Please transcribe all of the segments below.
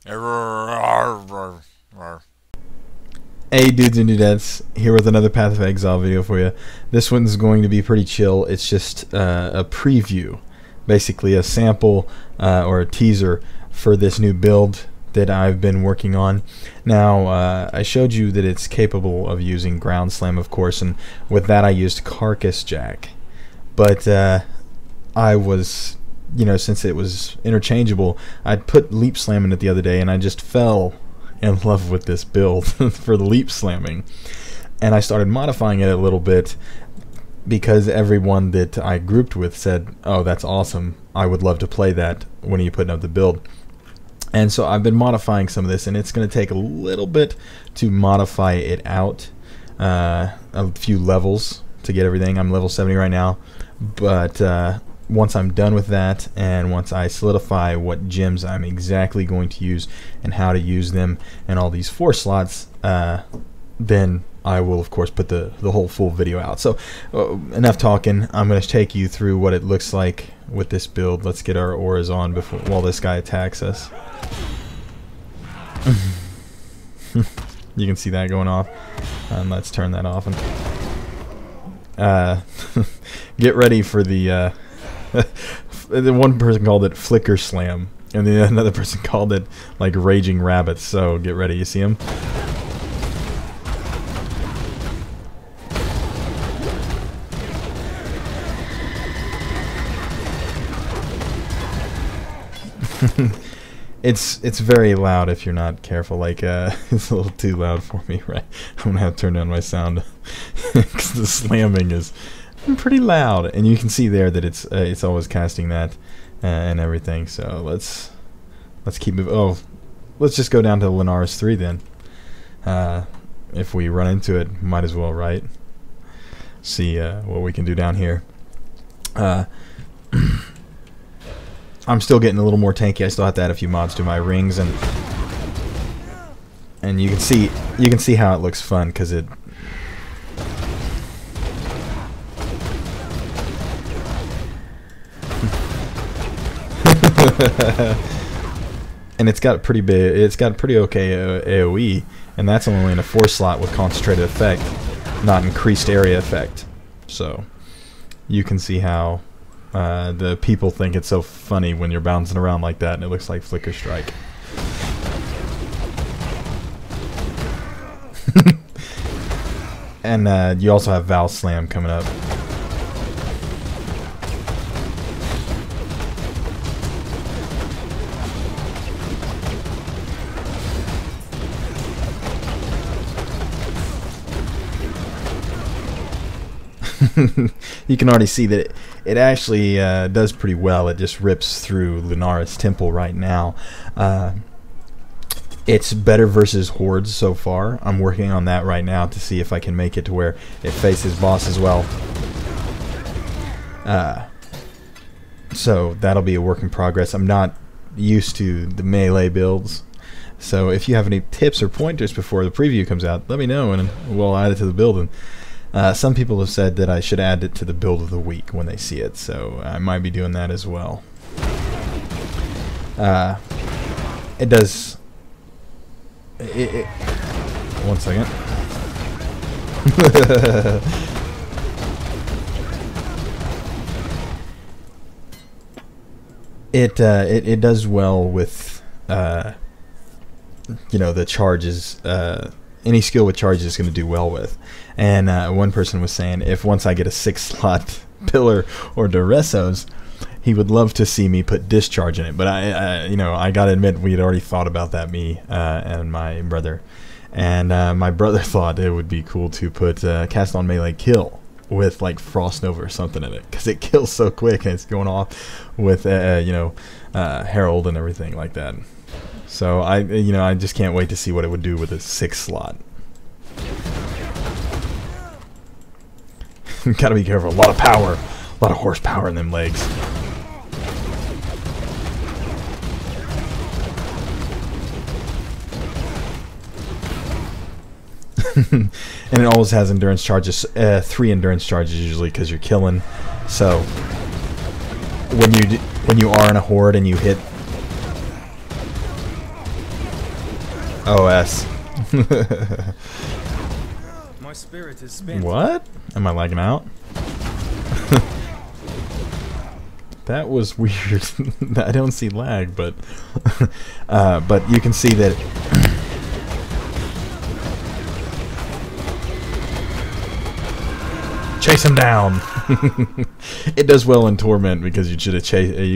Hey dudes and dudettes, here with another Path of Exile video for you. This one's going to be pretty chill. It's just a preview, basically a sample or a teaser for this new build that I've been working on. Now, I showed you that it's capable of using ground slam, of course, and with that I used carcass jack. But I was, since it was interchangeable, I'd put leap slam in it the other day, and I just fell in love with this build for the leap slamming, and I started modifying it a little bit because everyone that I grouped with said, oh, that's awesome, I would love to play that when you're putting up the build. And so I've been modifying some of this, and it's going to take a little bit to modify it out, a few levels to get everything. I'm level 70 right now, but once I'm done with that, and once I solidify what gems I'm exactly going to use and how to use them and all these 4 slots, then I will of course put the whole full video out. So enough talking. I'm going to take you through what it looks like with this build. Let's get our auras on while this guy attacks us. You can see that going off, and let's turn that off and get ready for the the one person called it flicker slam, and then another person called it like raging rabbits. So get ready. You see him? It's very loud if you're not careful. Like it's a little too loud for me, right? I'm gonna have to turn down my sound because the slamming is pretty loud, and you can see there that it's always casting that and everything. So let's keep moving. Oh, let's just go down to Linares 3 then. If we run into it, might as well, right? See what we can do down here. I'm still getting a little more tanky. I still have to add a few mods to my rings, and you can see how it looks fun because it. And it's got pretty big. It's got pretty okay AOE, and that's only in a 4 slot with concentrated effect, not increased area effect. So you can see how the people think it's so funny when you're bouncing around like that, and it looks like Flicker Strike. And you also have Val Slam coming up. You can already see that it actually does pretty well. It just rips through Linares Temple right now. It's better versus hordes so far. I'm working on that right now to see if I can make it to where it faces boss as well. So that'll be a work in progress. I'm not used to the melee builds, so if you have any tips or pointers before the preview comes out, let me know and we'll add it to the build. And some people have said that I should add it to the build of the week when they see it, so I might be doing that as well. It does. One second. It does well with the charges. Any skill with charges is going to do well with. And one person was saying, if once I get a 6-slot pillar or Duresos, he would love to see me put discharge in it. But I gotta admit, we had already thought about that, me and my brother. And my brother thought it would be cool to put cast on melee kill with like Frost Nova or something in it, because it kills so quick and it's going off with Herald and everything like that. So I just can't wait to see what it would do with a 6-slot. Gotta be careful. A lot of power, a lot of horsepower in them legs. And it always has endurance charges, 3 endurance charges usually, because you're killing. So when you are in a horde and you hit OS. My spirit is spent. What? Am I lagging out? That was weird. I don't see lag, but but you can see that. Chase him down. It does well in Torment because you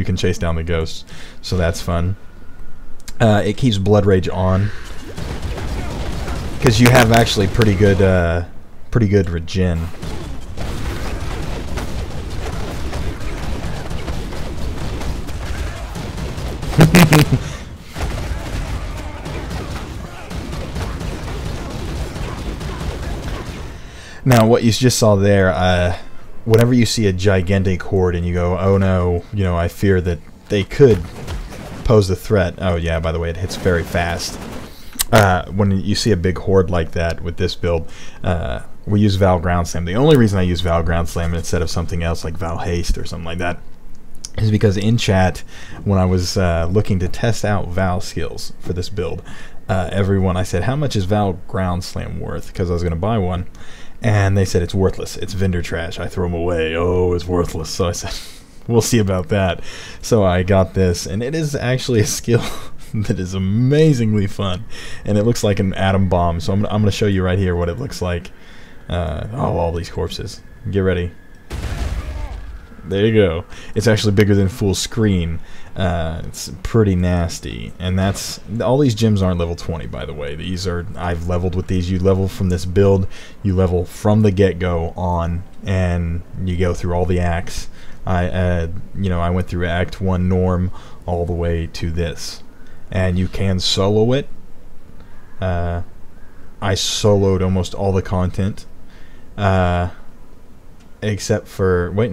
can chase down the ghosts, so that's fun. It keeps Blood Rage on because you have actually pretty good regen. Now, what you just saw there, whenever you see a gigantic horde and you go, oh no, you know, I fear that they could pose a threat. Oh yeah, by the way, it hits very fast. When you see a big horde like that with this build, we use Val Ground Slam. The only reason I use Val Ground Slam instead of something else like Val Haste or something like that is because in chat, when I was looking to test out Val skills for this build, I said, how much is Val Ground Slam worth? Because I was going to buy one. And they said it's worthless. It's vendor trash. I throw them away. Oh, it's worthless. So I said, we'll see about that. So I got this, and it is actually a skill that is amazingly fun. And it looks like an atom bomb. So I'm going to show you right here what it looks like. All these corpses. Get ready. There you go. It's actually bigger than full screen. It's pretty nasty, and that's all. These gems aren't level 20, by the way. These are, I've leveled with these. You level from this build. You level from the get-go on, and you go through all the acts. I went through Act 1 norm all the way to this, and you can solo it. I soloed almost all the content. Except for I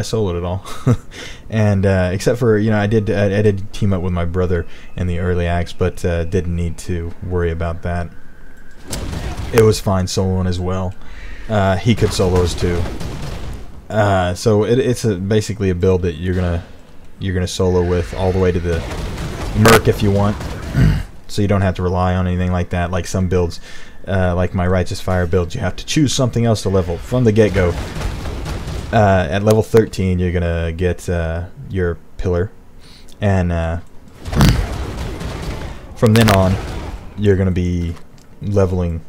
soloed it all, and except for I did team up with my brother in the early acts, but didn't need to worry about that. It was fine soloing as well. He could solos too. So it's basically a build that you're gonna solo with all the way to the Merc if you want, so you don't have to rely on anything like that. Like some builds, like my Righteous Fire build, you have to choose something else to level from the get-go. At level 13, you're gonna get your pillar, and from then on, you're gonna be leveling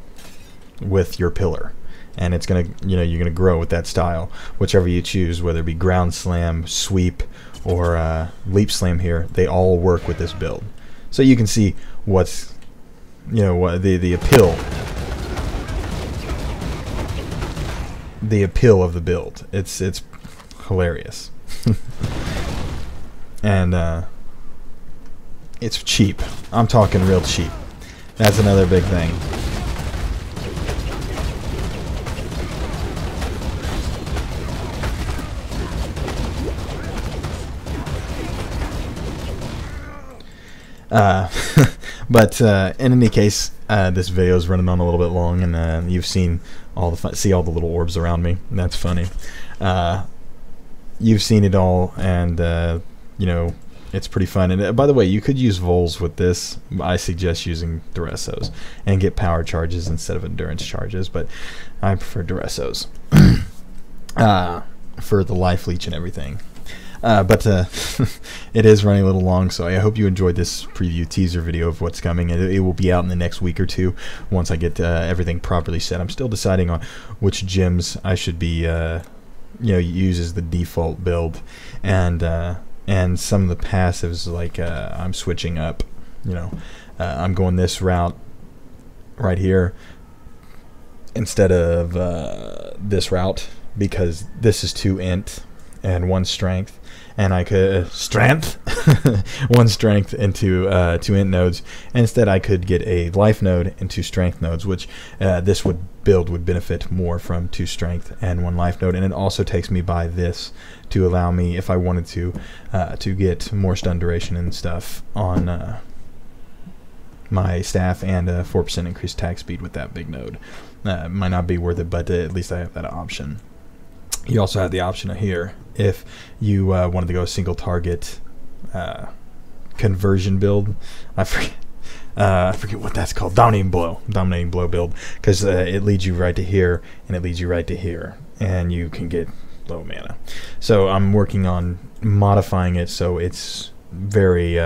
with your pillar, and it's gonna, you're gonna grow with that style, whichever you choose, whether it be ground slam, sweep, or leap slam. Here, they all work with this build, so you can see what's, what the appeal. The appeal of the build. It's hilarious. And it's cheap. I'm talking real cheap. That's another big thing. But in any case, this video is running on a little bit long, and you've seen all the all the little orbs around me. That's funny. You've seen it all, and it's pretty fun. And by the way, you could use vols with this. I suggest using Duressos and get power charges instead of endurance charges, but I prefer Duressos for the life leech and everything. But it is running a little long, so I hope you enjoyed this preview teaser video of what's coming. It will be out in the next week or two once I get everything properly set. I'm still deciding on which gems I should be use as the default build, and some of the passives, like I'm switching up. I'm going this route right here instead of this route, because this is 2 int and 1 strength, and I could strength 1 strength into 2 int nodes. And instead I could get a life node and 2 strength nodes, which this build would benefit more from 2 strength and 1 life node. And it also takes me by this to allow me, if I wanted to get more stun duration and stuff on my staff, and 4% increased attack speed with that big node. Might not be worth it, but at least I have that option. You also have the option here if you wanted to go a single target conversion build. I I forget what that's called, dominating blow build, because it leads you right to here, and it leads you right to here, and you can get low mana. So I'm working on modifying it so it's very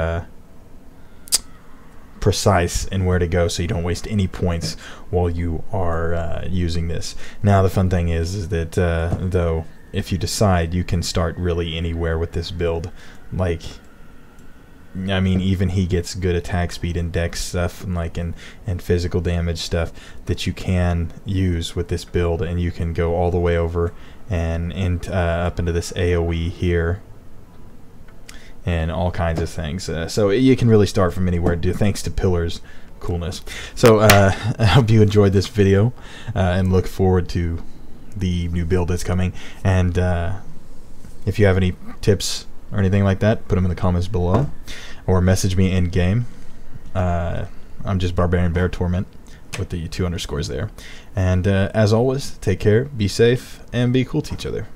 precise in where to go, so you don't waste any points while you are using this. Now the fun thing is that though, if you decide, you can start really anywhere with this build. Like, I mean, even he gets good attack speed and dex stuff, and like and physical damage stuff that you can use with this build, and you can go all the way over and up into this AoE here, and all kinds of things. So you can really start from anywhere, thanks to Pillar's coolness. So I hope you enjoyed this video, and look forward to the new build that's coming. And if you have any tips or anything like that, put them in the comments below, or message me in game. I'm just Barbarian Bear Torment with the 2 underscores there. And as always, take care, be safe, and be cool to each other.